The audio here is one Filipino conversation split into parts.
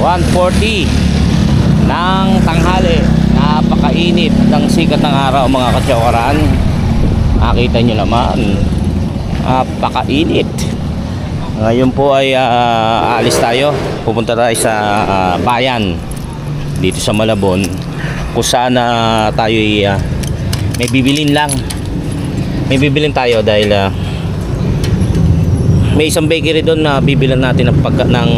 1:40 ng tanghali. Napakainit ng sikat ng araw mga katsyokaran. Nakita nyo naman, napakainit. Ngayon po ay aalis tayo. Pupunta tayo sa bayan dito sa Malabon, kung saan tayo may bibilin lang. May bibilin tayo dahil may isang bakery doon na bibilan natin ng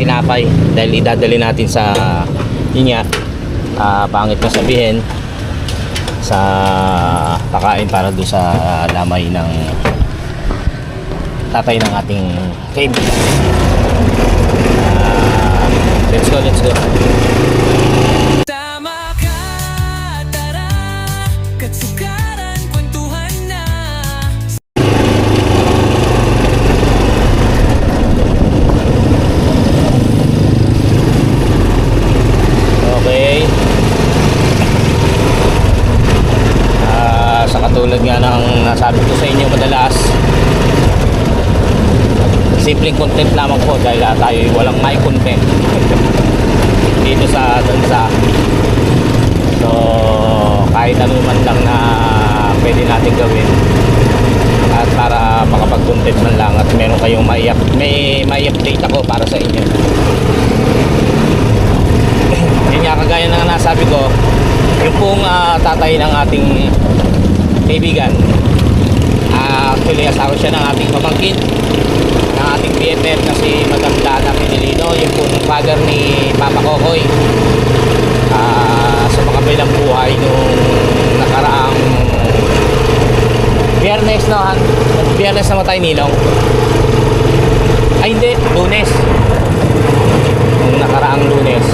tinapay, dahil idadali natin sa yun nga, pangit na sabihin, sa pakain para doon sa lamay ng tatay ng ating kaibigan. Let's go. Tama ka, tara, katsukaran, kwentuhan na. Okay. Sa katulad nga ng nasabi ko sa inyo madalas, simpleng content lamang po dahil tayo walang may content dito sa Danza. So kahit ano man lang na pwede natin gawin at para makapag-content man lang at meron kayong may update ako para sa inyo. Yun nga, kagaya ng nasabi ko, yung pong tatay ng ating kaibigan, actually asawa siya ng ating pamangkin, ng ating BFF na si Madam Dana Pinilino, yung pong father ni Papa Kokoy. Sa makabilang buhay nung nakaraang Biyernes, no? Biyernes namatay Ninong. Ay hindi, Lunes. Nung nakaraang Lunes.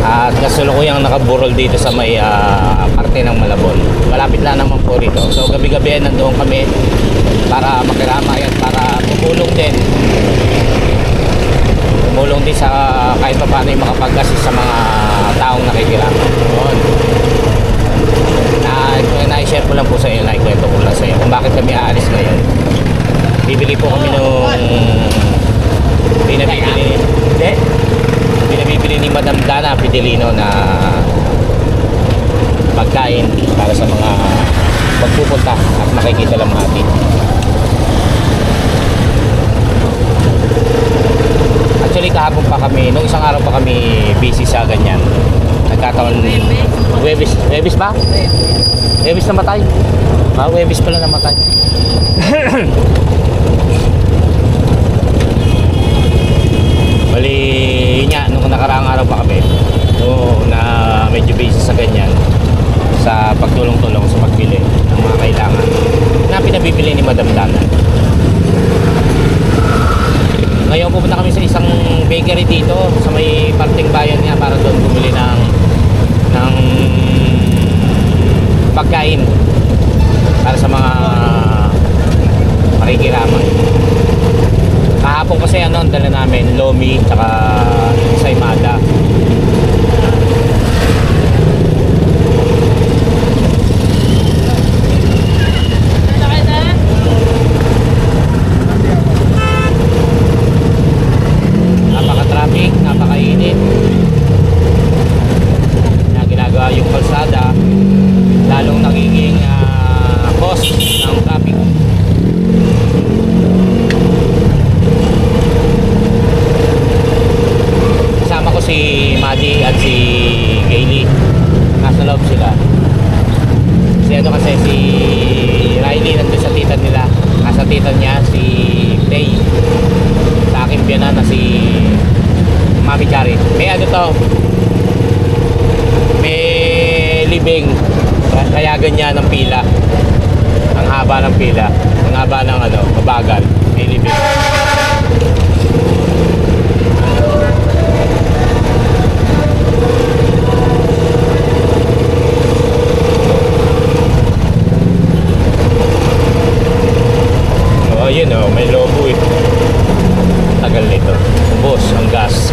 At kasulukuyang nakaburol dito sa may parte ng Malabon. Malapit lang naman po rito. So gabi-gabi nandoon kami para makiramay at para tumulong din sa kahit pa paano yung makapag-assist sa mga taong nakikirama. Na-share ko lang po sa inyo, naikwento ko lang sa inyo kung bakit kami aalis ngayon. Bibili po kami nung pinabibili ni Madam Dana Fidelino na pagkain para sa mga magpupunta at makikita lang natin. Actually kahapon pa kami, nung isang araw pa kami busy sa ganyan. Nagkataon Webis ba? Webis namatay? Webis pala namatay. Bali, yun nga, nung nakaraang araw pa kami, so, na medyo busy sa ganyan, sa pagtulong-tulong sa pagbili ng mga kailangan na pinabibili ni Madam Dana. Ngayon pupunta kami sa isang bakery dito sa may parting bayan niya para doon bumili ng pagkain para sa mga makikiraman. Kahapon kasi ang dala namin lomi tsaka saymada. Napaka-traffic, napakainit na ginagawa yung kalsada, lalong nagiging cause ng traffic. Kasama ko si Maddie at si Gailey, nasa loob sila. Kasi si Riley nandun sa tita nila, nasa tita niya si Tay, sa akin biyanan na si Mami Charit. May may libing, kaya ganyan ang pila, ang haba ng pila, ang haba ng mabagal, may libing. Ayun may lobo tagal nito, boss ang gas.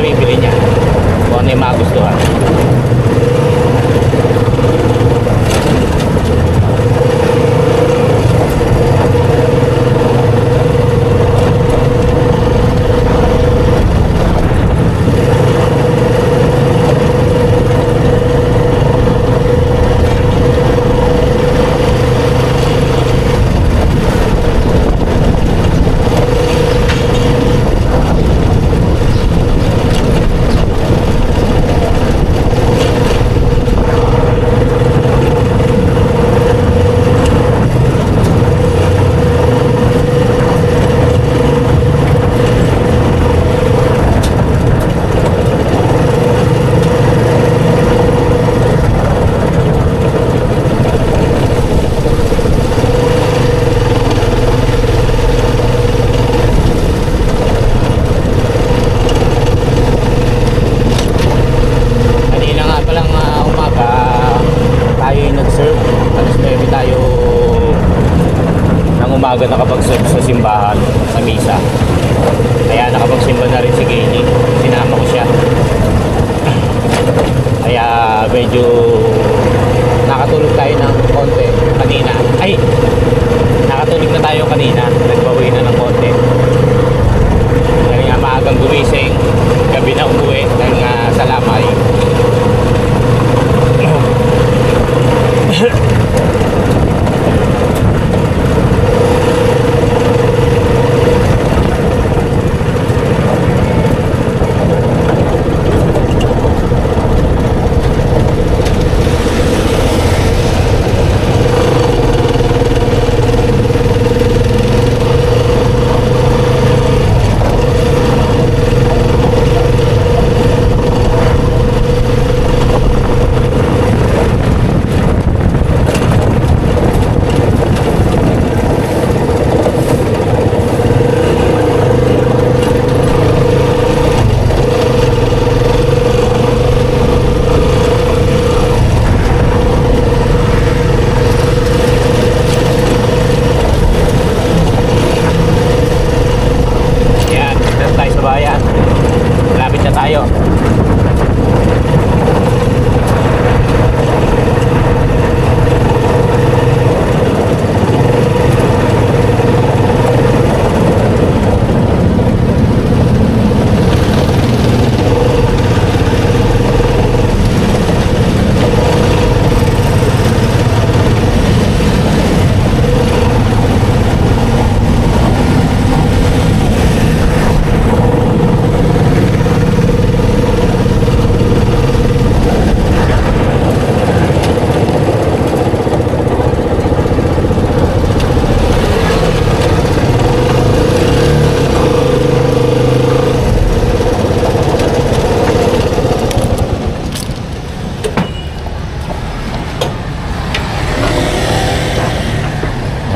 mabibili niya. Kung ano yung magustuhan. Kanina nga palang umaga tayo yung nag-serve. Alas 9 tayo ng umaga nakapag-serve sa simbahan, sa misa. Kaya nakapagsimba na rin si Kaylee. Sinama ko siya. Kaya medyo nakatulog tayo ng konti kanina. Ay! Nakatulog na tayo kanina. Nagbawi na ng konti. Dahil nga maagang gumising. Gabi na umuwi dahil nga sa lamay. Yan, dito tayo sa bayan. Malapit na tayo.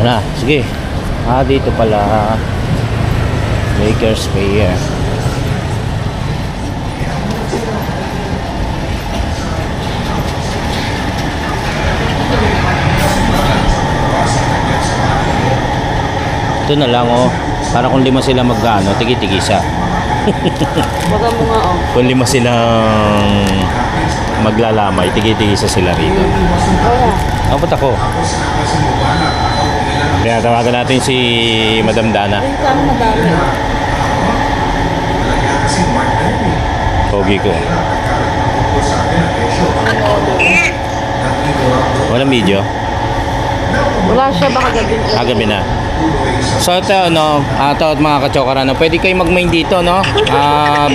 Wala, sige. Dito pala Baker's Fair. Ito na lang oh. Para kung 5 sila mag-ano, tigi-tigisa. Baga mo nga oh. Kung 5 silang maglalamay, tigi-tigisa sila rito. Wala. Abot ako. Kaya tawagan natin si Madam Dana. Ay, kami madami. Pogi ko. Walang video? Wala siya baka gabi. Gabi na. So ito ito at mga katsokara, pwede kayo mag-main dito, no?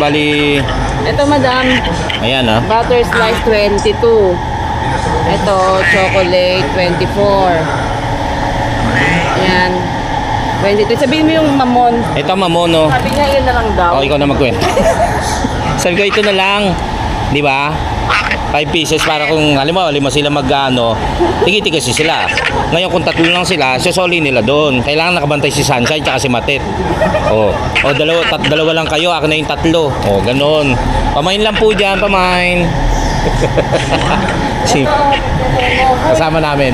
Bali, Ito madam, ayan butter slice 22. Ito, chocolate 24. Ayan. 22. Sabihin mo yung mamon. Ito mamon, no? Sabi niya yun na lang daw. O, ikaw na magkwento. Sabi ko, ito na lang. Di ba? 5 pieces para kung halimbawa 5 sila mag-ano, tigi-tigasi sila. Ngayon kung 3 lang sila, susoli nila doon. Kailangan nakabantay si Sunshine tsaka si Matet. O dalawa lang kayo, akin na yung 3. O, ganun. Pamain lang po dyan, pamain. Si, kasama namin.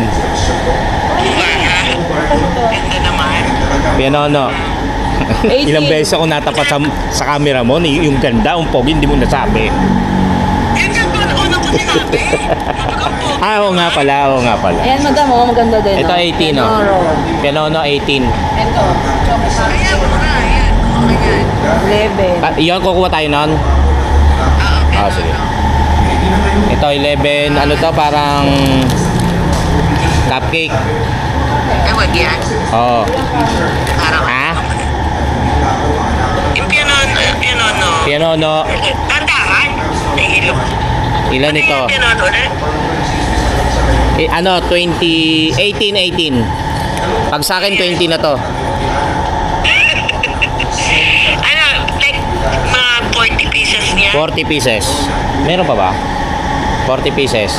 Pianono. Ilang beses ako natapat sa camera mo, yung ganda, yung pogi, hindi mo nasabi. Yan nga ba, una ko sinabi. Oo nga pala, oo nga pala. Ayan, madam, oh, maganda din. Ito oh. 18, no? Piano roll. Pianono 18. Ito, chocolate. Ayan, mura, ayan. Ayan. 11. Iyon, kukuha tayo nun? Ah, sige. Ito 11, ano to, parang cupcake. Ewan yan. Oo. Parang, Ha? yung piano, Pianono, Tandaan. Nahilo. ilan ito? Piano ulit. Ano, 18. Pag sa akin, 20 na to. Ano, like, mga 40 pieces niya. 40 pieces. Meron pa ba? 40 pieces.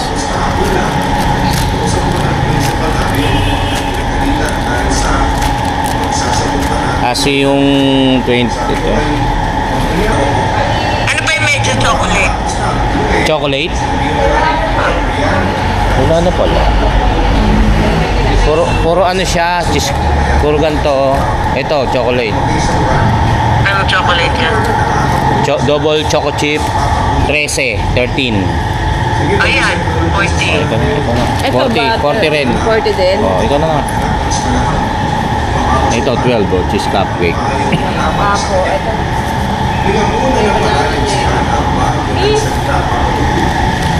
Kasi yung 20 ito. Ano ba yung medyo chocolate? Chocolate? Wala na pala. Puro ano siya, puro ganito. Ito, chocolate. Ano chocolate yan? Double choco chip, 13. Ayan, 40. Ito na. Ito, 40 rin. 40 din. Oh, ikaw na nga. Ito, 12, oh, cheese cupcake. Apo, ito.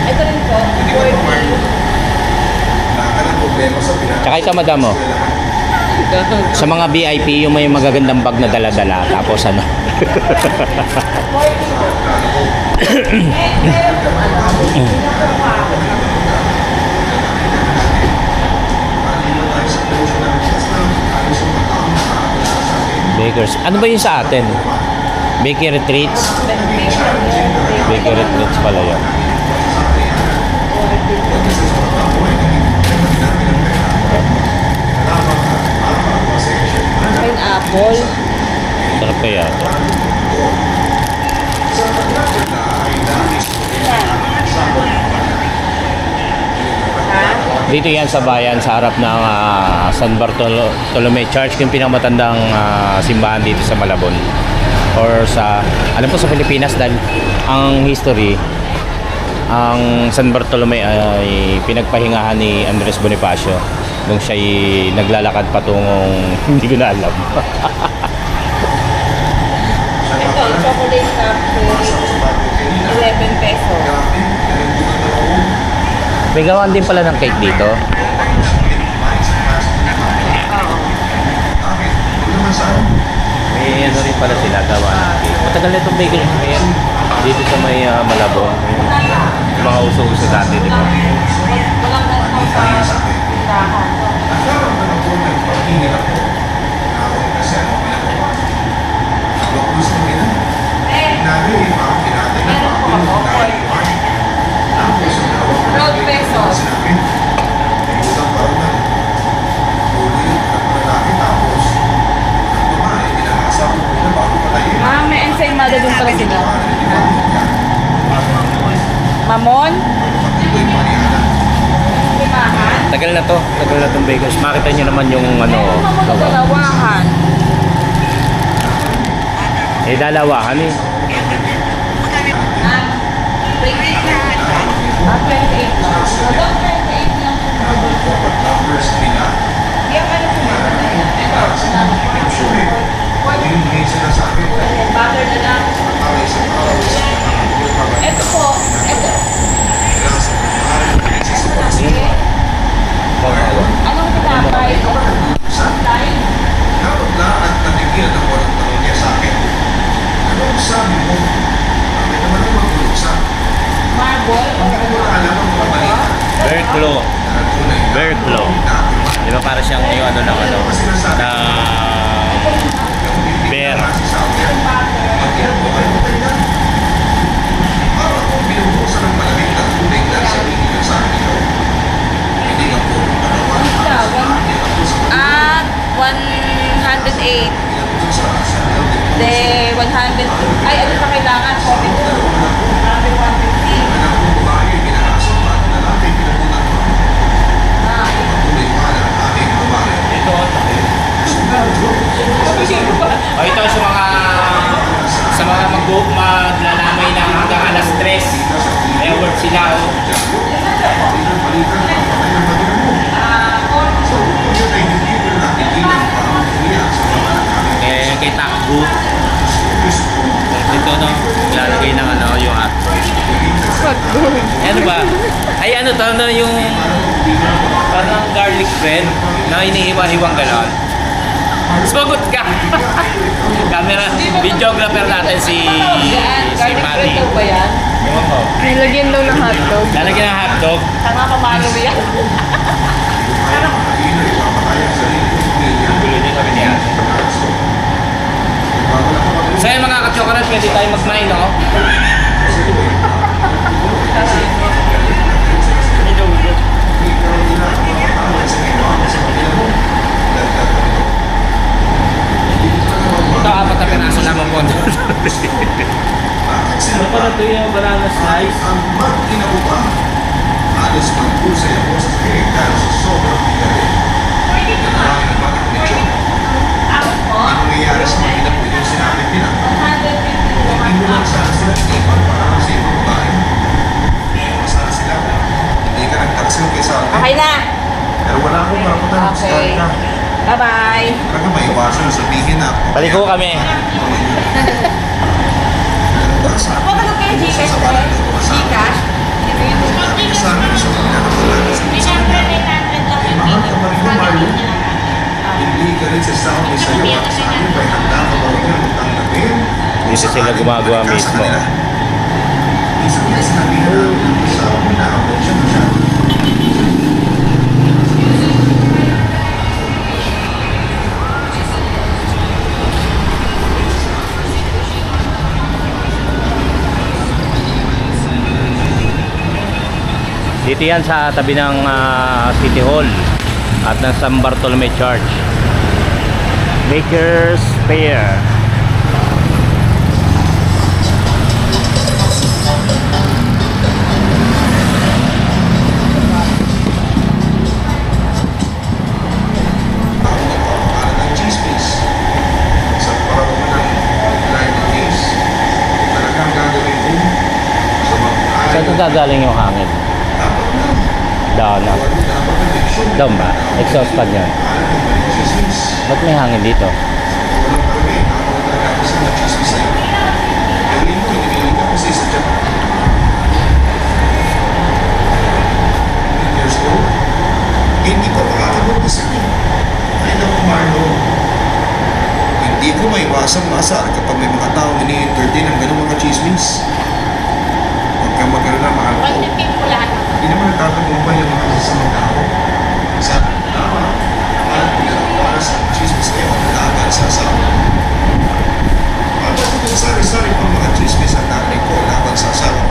Ito rin po, 40. Tsaka ito, madam, oh. Sa mga VIP, yung may magagandang bag na dala-dala. Tapos ano? Bakers. Ano ba yun sa atin? Bakery treats? Bakery treats pala yun. Pineapple. Sarap kaya ito. Dito yan sa bayan, sa harap ng San Bartolome Church, yung pinakamatandang simbahan dito sa Malabon. Or sa, alam po sa Pilipinas, dahil ang history, ang San Bartolome ay pinagpahingahan ni Andres Bonifacio nung siya'y naglalakad patungong hindi ko na alam. Ito, chocolate cupcake. 11 pesos. May gawan din pala ng cake dito. May ano rin pala sila gawa ng cake. Matagal na itong bakery ngayon. Dito sa may Malabon. Yung mga uso-uso dati, di ba? Walang sa tindahan. Pesos. Ah, may ensaymada din pala sila. Mamon? Limahan? Tagal na to. Tagal na itong bakers. Makita nyo naman yung ano. Mamon na gawa. dalawahan. Dalawahan eh. Ah, 28 lang. Hanggang 28 lang. Yung ano po butter na lang. Ito po. Ito. Anong tinapay? Tayo. Marble? Berklo. Berklo. Di ba para siyang yung ano ng ano na bear. At 108. De 100. Ay, ano pa kailangan? 42. Marami 150. Ito. Ano ba? Ay ano to, ano yung parang garlic bread na inihiwa-hiwang galon. Sumagot ka! Camera, videographer natin si Garlic Manny. bread daw ba yan? Ewan ko. Nilagyan daw ng hotdog. Lalagyan ng hotdog. Tanga pa paano ba yan? Gulo din kami niya. So yun mga ka-chocolate, pwede tayo mag-mine, no? Ito, apat na pinaso lamang po. Ano pa na ito yung banana slice? Ang mag-inaubang. Halos magpusay ako sa sahig dahil sa sobrang bigarin. Maraming naman ako ni John. Ang nangyayari sa mga inap yung sinabi nila. Hindi mo lang sana sila ipan para sa ibang bahay. Masana sila. Hindi ka nagtaksil kaysa akin. Okay na. Pero wala akong marapatan sa Okay. ka. Bye-bye. Talaga may iwasan sabihin na ako. Paliko kami. Huwag ka lang kayo Gcash, pre. Gcash? Kasama ko sa mga nakapalala sa mga mahal ka pa rin mo, Marlon. Hindi ka rin sa sound ni sa'yo at sa akin ba'y handa ka ba rin ang tanggapin? Dito sila gumagawa mismo. Minsan may sinabi na sa akin na ako siya masyado. Dito yan sa tabi ng City Hall at ng San Bartolome Church. Baker's Fair. Para ng chismis sa parating ng line case. Talagang gagawin ko sa mga Saan ito gagaling yung hangin? Down na. Down ba? Exhaust fan yan. Ba't may hangin dito? Hindi ko makakabot sa akin. Ay naku, Marlo. Hindi ko maiwasang maasar kapag may mga taong ini-entertain ang ganung mga chismis. Huwag kang mag-alala, mahal ko. Hindi naman nagtatagumpay yung mga kasasamang tao. Sa tama, mahal ko lang para sa chismis kayo ang laban sa asawa. Ano ko kung sari-sari pang mga chismis ang nanay ko laban sa asawa.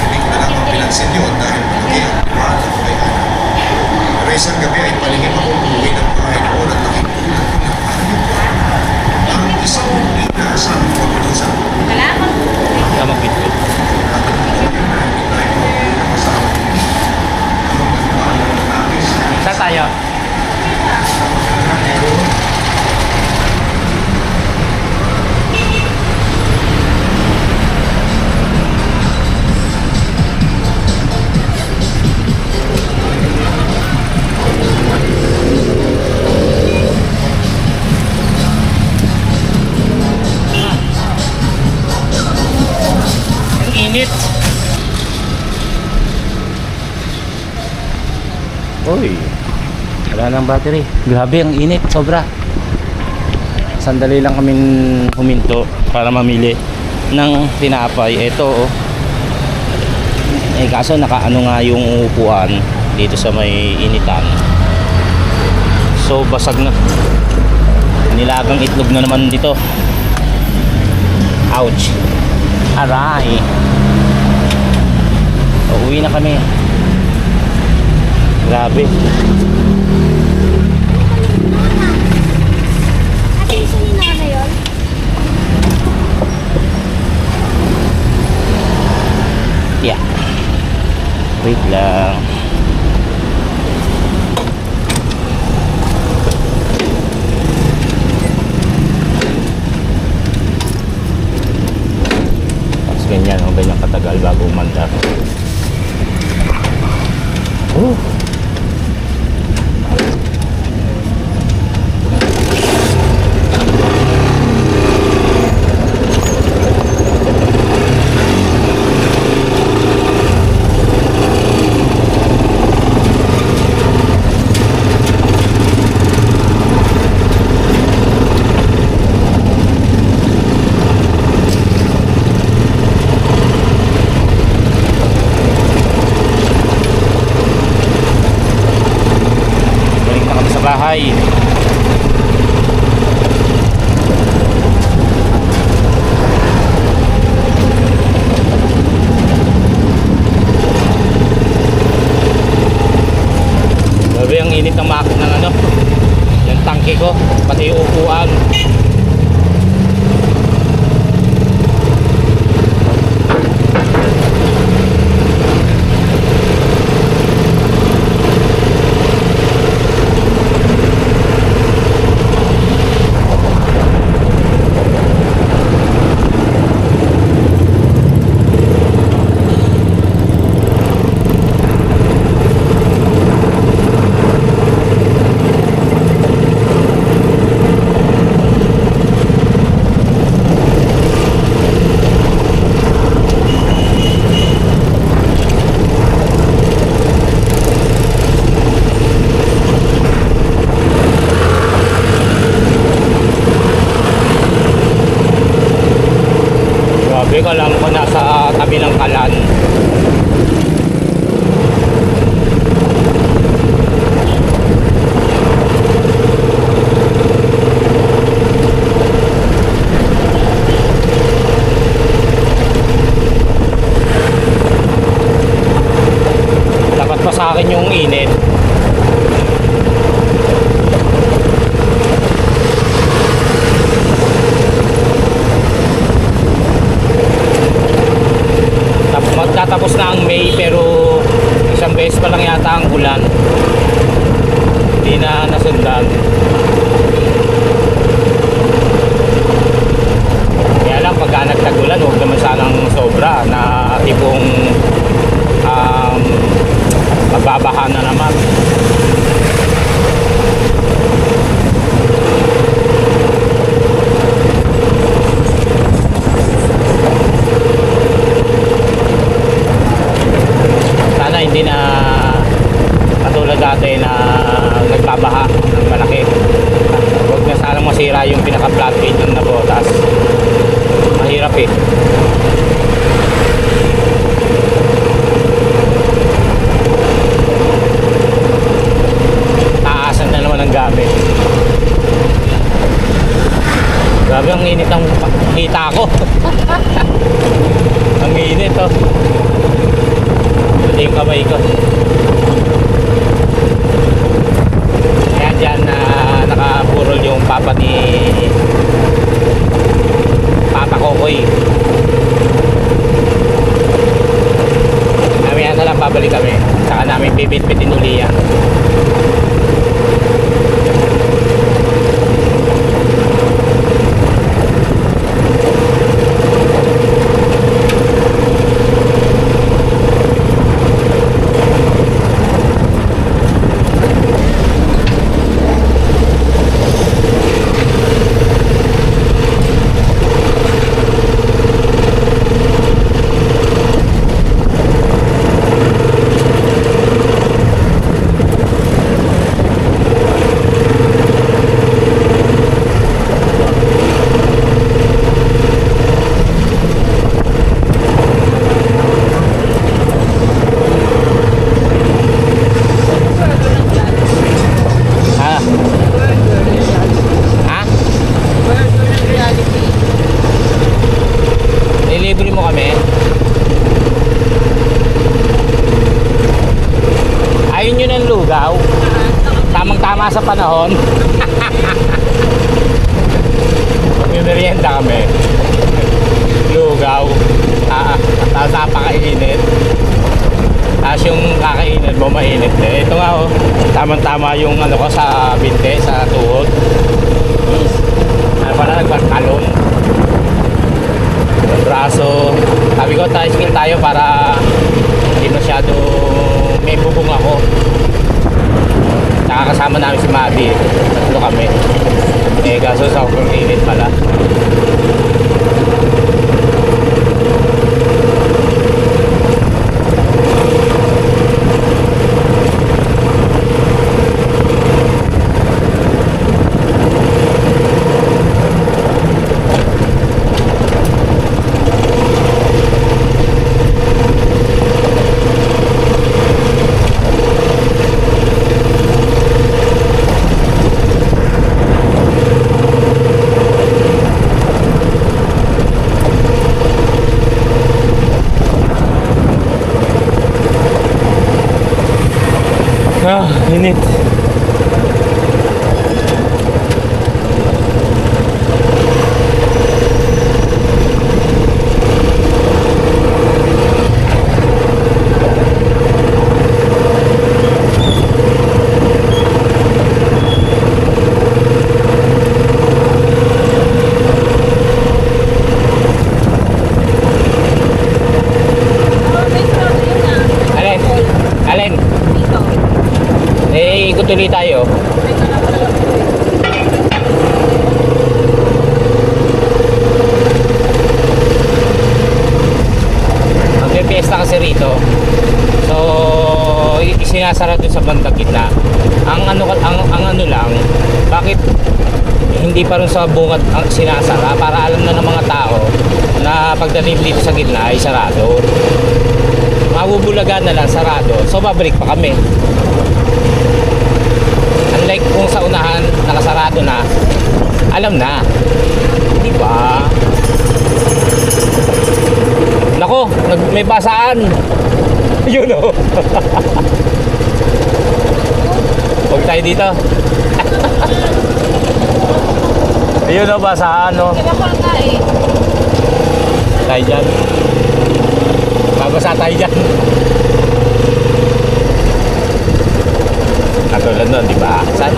Hindi ko na lang ang pinansin yun dahil malaki ang mahal ako kay Ana. Pero isang gabi ay palingin ako umuwi ng bahay noon at nakikunan ko ng ayun ko. Ang isang hindi na asawa ko dito sa Kaya mag-bitbit. Saan tayo? Ang init. Uy, wala nang battery. Grabe, ang init, sobra. Sandali lang kaming huminto para mamili ng tinapay. Ito, oh. Eh, kaso nakaano nga yung upuan dito sa may initan. So, basag na. Nilagang itlog na naman dito. Ouch. Aray. Uuwi na kami. Grabe. Yeah. Wait lang. Tapos ganyan, o ganyan katagal bago umandar. Oh. bahay. Grabe ang init ng ng ano, yung tangke ko, pati yung upuan. Grabe, alam ko nasa tabi ng kalan. Dapat pa sa akin yung init. Magtatapos na ang May pero isang beses pa lang yata ang ulan, hindi na nasundan. Kaya lang pagka nagtag-ulan, huwag naman sanang sobra na tipong magbabaha na naman. Hindi na katulad dati na nagbabaha ng malaki. Huwag na sanang masira yung pinaka-flat plate ng nabotas. Mahirap eh. Taasan na naman ang gamit. Grabe ang init ang kita ko. Ang init oh. Ito yung kamay ko. Kaya dyan nakapurol yung papa ni Papa Kokoy. Mamaya na lang babalik kami. Saka namin bibit-bitin uli yan. Libre mo kami. Ayun yun ang lugaw. Tamang-tama sa panahon. Magmimerienda kami. Lugaw. Tapos napakainit. Tapos yung kakainit mo mainit eh. Ito nga oh. Tamang-tama yung ano ko sa binte, sa tuhod. Ano pala nagpagkalon. Braso. Sabi ko tricycle tayo para hindi masyado may bubong ako. Saka kasama namin si Maddie. Tatlo kami. Eh kaso sa sobrang init pala. Tuloy tayo. Magpe-fiesta kasi rito. So, sinasara dun sa bandang gitna. Ang ano lang, bakit hindi pa rin sa bungad ang sinasara para alam na ng mga tao na pagdating dito sa gitna ay sarado. Mabubulagan na lang sarado. So, babalik pa kami. Unlike kung sa unahan nakasarado na, alam na. Di ba? Nako, may basaan. Yun o. Huwag tayo dito. Yun o, basaan o. Kinakal nga eh. Tayo dyan. Babasa tayo dyan. Katulad nun, di ba? Sana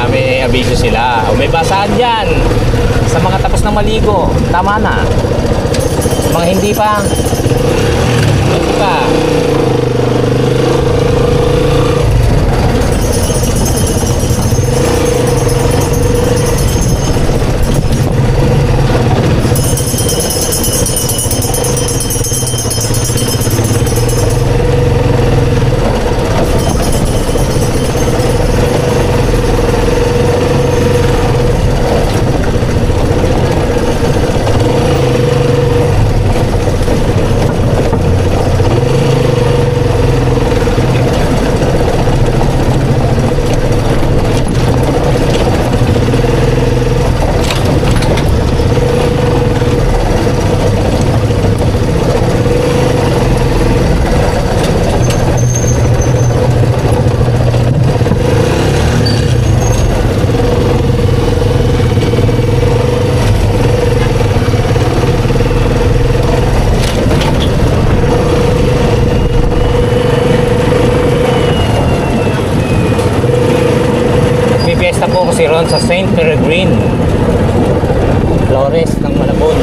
may abiso sila. O may basaan dyan. Sa mga tapos na maligo, tama na. Mga hindi pa. Hindi pa. Fiesta po kasi ron sa St. Peregrine Flores ng Malabon.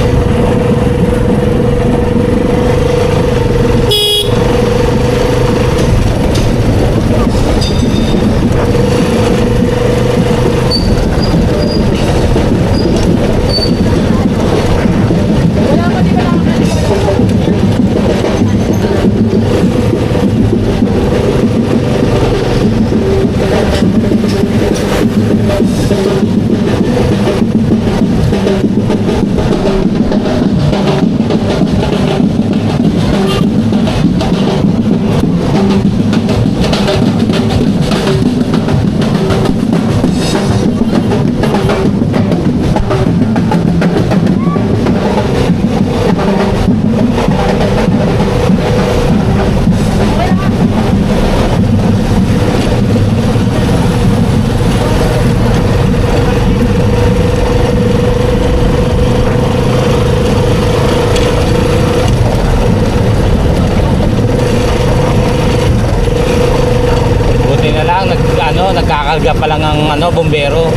Nagkakarga pa lang ang bombero.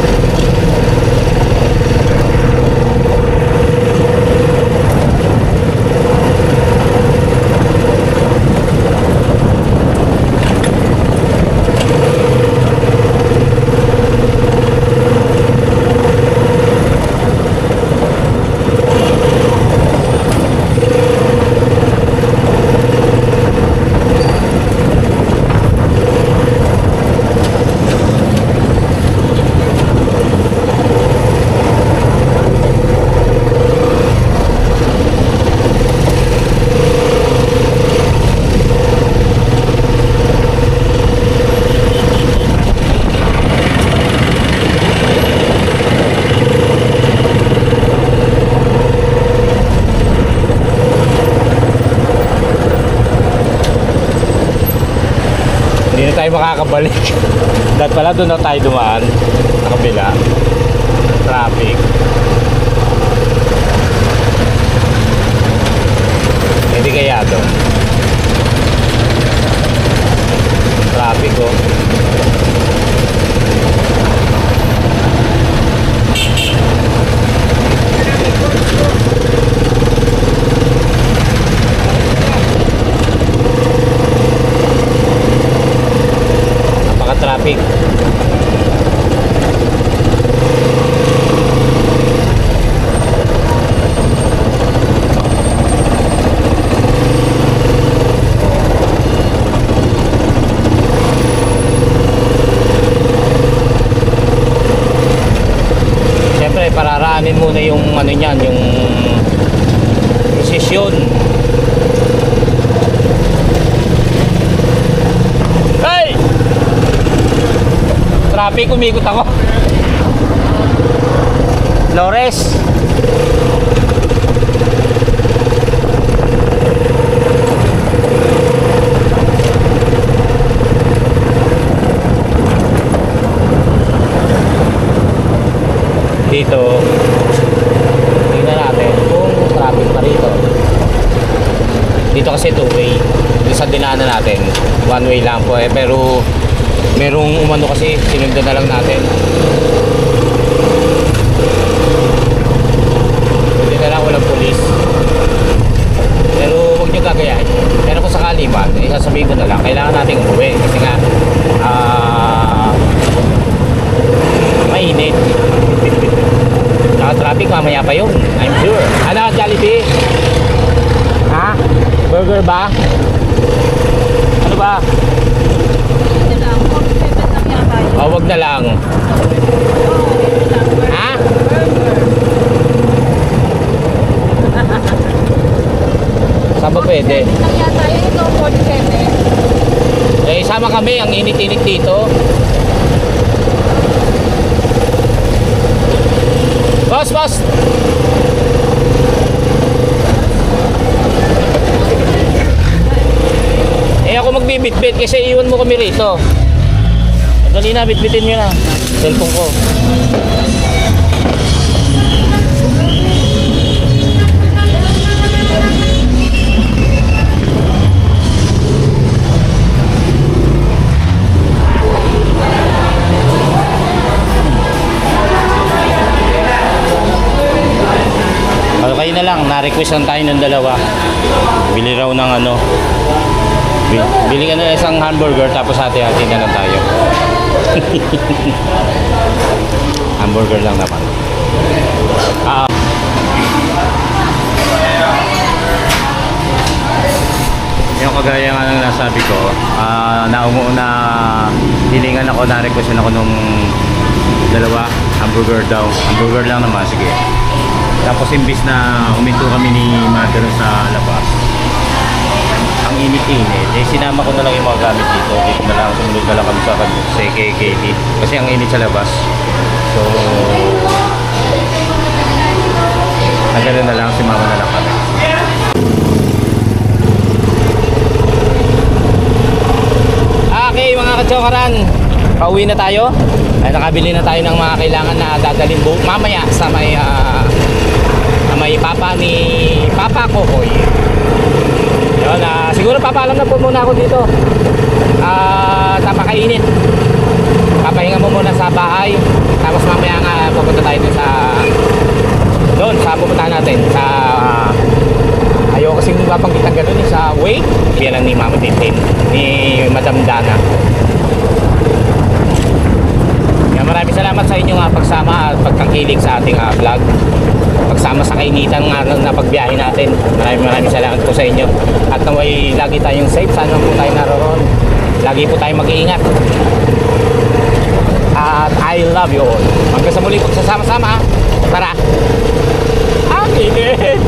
Hindi na tayo makakabalik. Dahil pala doon na tayo dumaan sa kabila. Traffic. Hindi kaya doon. Traffic oh. traffic, umikot ako. Flores. Dito, tingnan natin kung traffic pa rito. Dito kasi two-way. Dito sa dinaanan natin, one way lang po eh. Pero merong umano kasi, sinundan na lang natin. Hindi na lang walang pulis. Pero huwag nyo gagayahin. Pero kung sakali man, sasabihin ko na lang, kailangan natin umuwi. Kasi nga, mainit. Naka-traffic, mamaya pa yun. I'm sure. Ano, Jollibee? Ha? Burger ba? Ano ba? O, wag na lang. Ha? Saan ba pwede? Eh, sama kami. Ang init-init dito. Boss, boss! Eh ako magbibitbit kasi iwan mo kami rito. Dali na, bitbitin nyo na. Cellphone ko. Kayo na lang, na-request lang tayo ng dalawa. Bili raw ng ano. Bili ka na isang hamburger tapos hati-hati na lang tayo. Hamburger lang naman. Yung kagaya nga ng nasabi ko, na hilingan ako, na-requestan ako nung dalawa, hamburger daw. Hamburger lang naman, sige. Tapos imbis na huminto kami ni mother sa labas, ang init-init, eh sinama ko na lang yung mga gamit dito. Dito na lang, sumunod na lang kami sa KKT kasi ang init sa labas. So, nagano na lang, simama na lang kami. Okay mga kachokaran, pauwi na tayo. Ay, nakabili na tayo ng mga kailangan na dadalhin mamaya sa may papa ni Papa Kokoy. Yun, siguro papaalam na po muna ako dito. Napakainit. Papahinga mo muna sa bahay. Tapos mamaya nga pupunta tayo doon sa pupuntahan natin sa ayaw kasing mapanggit ang ganun sa wake. Yan lang ni Mama Tintin, ni Madam Dana. Maraming salamat sa inyong pagsama at pagtangkilik sa ating vlog. Pagsama sa kainitan na pagbiyahe natin. Maraming salamat po sa inyo. At naway lagi tayong safe. Sana po tayo naroon. Lagi po tayong mag-iingat. At I love you all. Hanggang sa muli pagsasama-sama. Tara! Ang init!